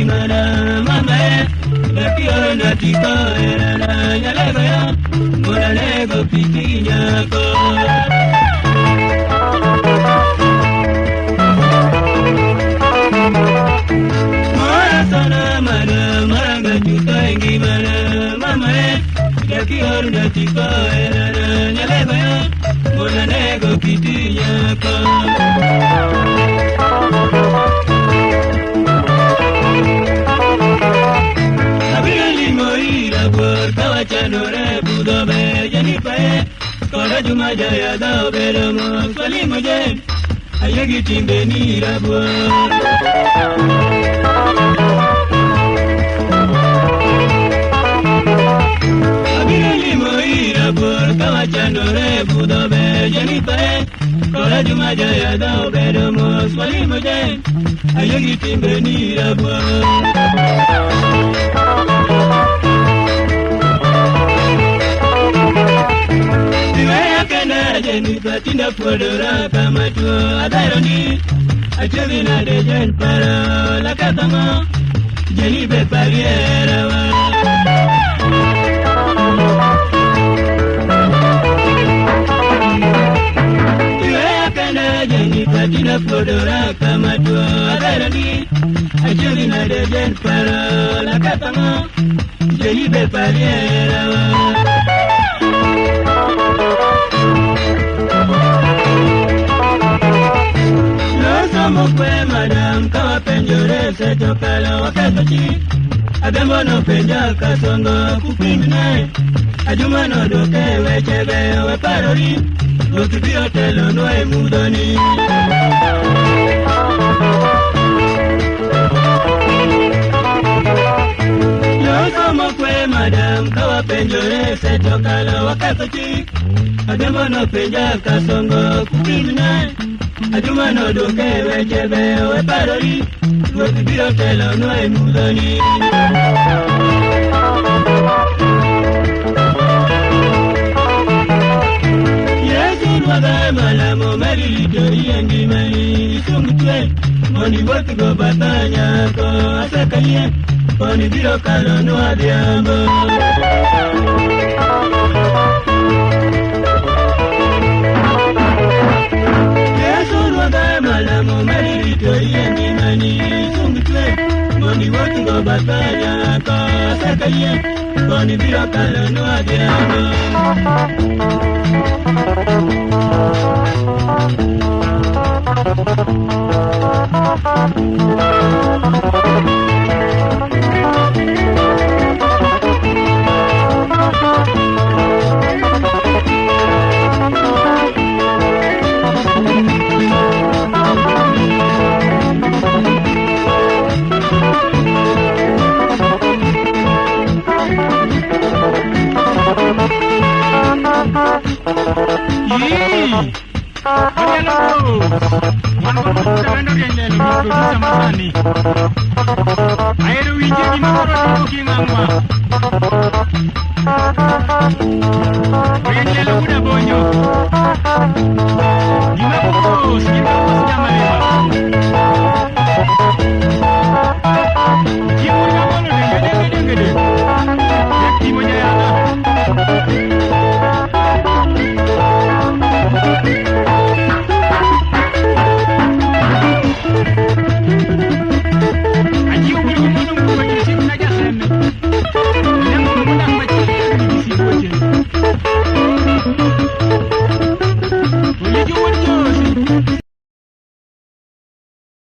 ngimana mama lakio na tiko era nyalego ya mona nego pikinya ko mora sana mana maranga juta ngimana mama lakio na tiko era nyalego ya mona nego pikinya ko chanore budobe janipe kora juma jaya da beramo swali mujhe ayegi timbe ni rabwa abirali moira por kawa chanore budobe janipe kora juma jaya da beramo swali mujhe ayegi timbe ni rabwa Jeni patinda podora kama tu adaroni achevina de jen para la katama jeni be pariera wa kana jeni patinda podora kama tu adaroni achevina de jen para la katama jeni be pariera wa Mokwe madam kawa penjore se tokala wakatachi Adembo no penja kasongo kupimine Ajuma no doke wechebe we parori Lokibi otelo no emudoni Yoso mokwe madam kawa penjore se tokala wakatachi Adembo no penja kasongo kupimine Ajuma no doke wechebe we parori Lokibi otelo no emudoni Yesu waga malamo merito yengi mani Sungutwe moni botu go batanya ko asakaye Koni biro kalo no adiambo Malamo merito yengi mani Sungutwe moni botu go batanya ko asakaye Koni biro kalo no adiambo Aero winje di makoro di ngangwa